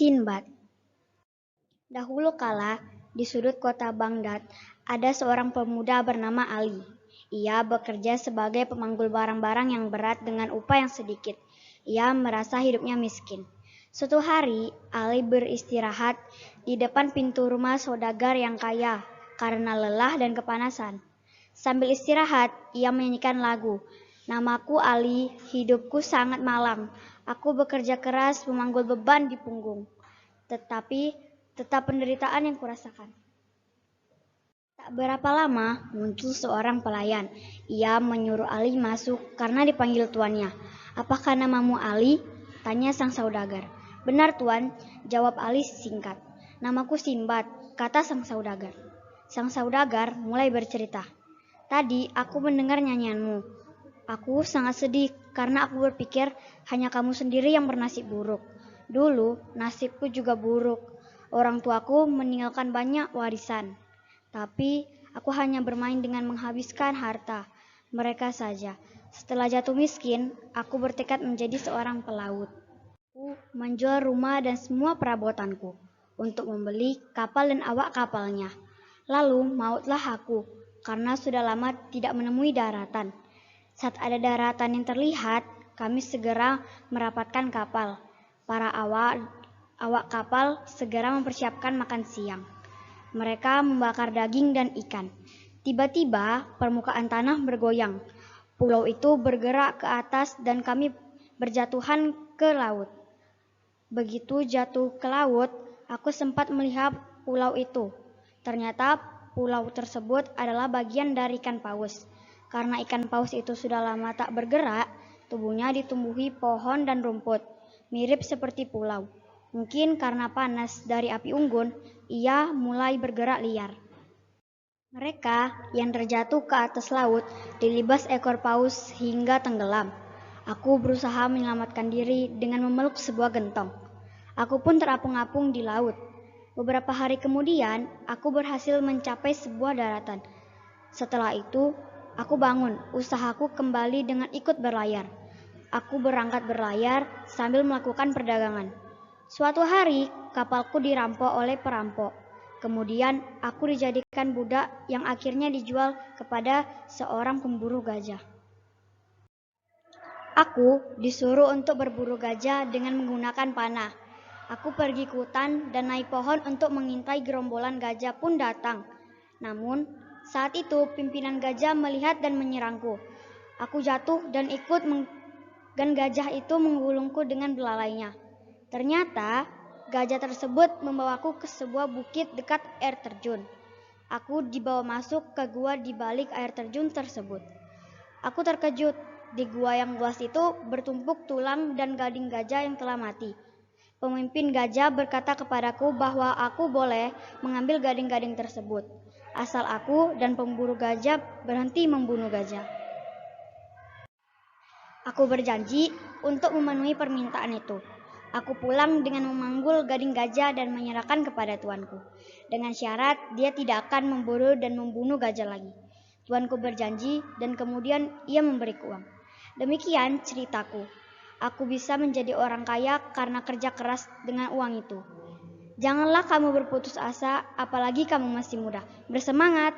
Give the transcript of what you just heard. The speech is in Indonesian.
Sinbad. Dahulu kala, di sudut kota Baghdad, ada seorang pemuda bernama Ali. Ia bekerja sebagai pemanggul barang-barang yang berat dengan upah yang sedikit. Ia merasa hidupnya miskin. Suatu hari, Ali beristirahat di depan pintu rumah saudagar yang kaya karena lelah dan kepanasan. Sambil istirahat, ia menyanyikan lagu. Namaku Ali, hidupku sangat malang. Aku bekerja keras memanggul beban di punggung. Tetapi tetap penderitaan yang kurasakan. Tak berapa lama muncul seorang pelayan. Ia menyuruh Ali masuk karena dipanggil tuannya. Apakah namamu Ali? Tanya sang saudagar. Benar tuan, jawab Ali singkat. Namaku Sinbad, kata sang saudagar. Sang saudagar mulai bercerita. Tadi aku mendengar nyanyianmu. Aku sangat sedih karena aku berpikir hanya kamu sendiri yang bernasib buruk. Dulu nasibku juga buruk. Orang tuaku meninggalkan banyak warisan. Tapi aku hanya bermain dengan menghabiskan harta mereka saja. Setelah jatuh miskin, aku bertekad menjadi seorang pelaut. Aku menjual rumah dan semua perabotanku untuk membeli kapal dan awak kapalnya. Lalu mautlah aku karena sudah lama tidak menemui daratan. Saat ada daratan yang terlihat, kami segera merapatkan kapal. Para awak kapal segera mempersiapkan makan siang. Mereka membakar daging dan ikan. Tiba-tiba permukaan tanah bergoyang. Pulau itu bergerak ke atas dan kami berjatuhan ke laut. Begitu jatuh ke laut, aku sempat melihat pulau itu. Ternyata pulau tersebut adalah bagian dari ikan paus. Karena ikan paus itu sudah lama tak bergerak, tubuhnya ditumbuhi pohon dan rumput, mirip seperti pulau. Mungkin karena panas dari api unggun, ia mulai bergerak liar. Mereka yang terjatuh ke atas laut dilibas ekor paus hingga tenggelam. Aku berusaha menyelamatkan diri dengan memeluk sebuah gentong. Aku pun terapung-apung di laut. Beberapa hari kemudian, aku berhasil mencapai sebuah daratan. Setelah itu, aku bangun, usahaku kembali dengan ikut berlayar. Aku berangkat berlayar sambil melakukan perdagangan. Suatu hari, kapalku dirampok oleh perampok. Kemudian, aku dijadikan budak yang akhirnya dijual kepada seorang pemburu gajah. Aku disuruh untuk berburu gajah dengan menggunakan panah. Aku pergi ke hutan dan naik pohon untuk mengintai gerombolan gajah pun datang. Namun, saat itu pimpinan gajah melihat dan menyerangku. Aku jatuh dan gajah itu menggulungku dengan belalainya. Ternyata, gajah tersebut membawaku ke sebuah bukit dekat air terjun. Aku dibawa masuk ke gua di balik air terjun tersebut. Aku terkejut. Di gua yang luas itu bertumpuk tulang dan gading gajah yang telah mati. Pemimpin gajah berkata kepadaku bahwa aku boleh mengambil gading-gading tersebut, asal aku dan pemburu gajah berhenti membunuh gajah. Aku berjanji untuk memenuhi permintaan itu. Aku pulang dengan memanggul gading gajah dan menyerahkan kepada tuanku. Dengan syarat dia tidak akan memburu dan membunuh gajah lagi. Tuanku berjanji dan kemudian ia memberiku uang. Demikian ceritaku. Aku bisa menjadi orang kaya karena kerja keras dengan uang itu. Janganlah kamu berputus asa, apalagi kamu masih muda. Bersemangat!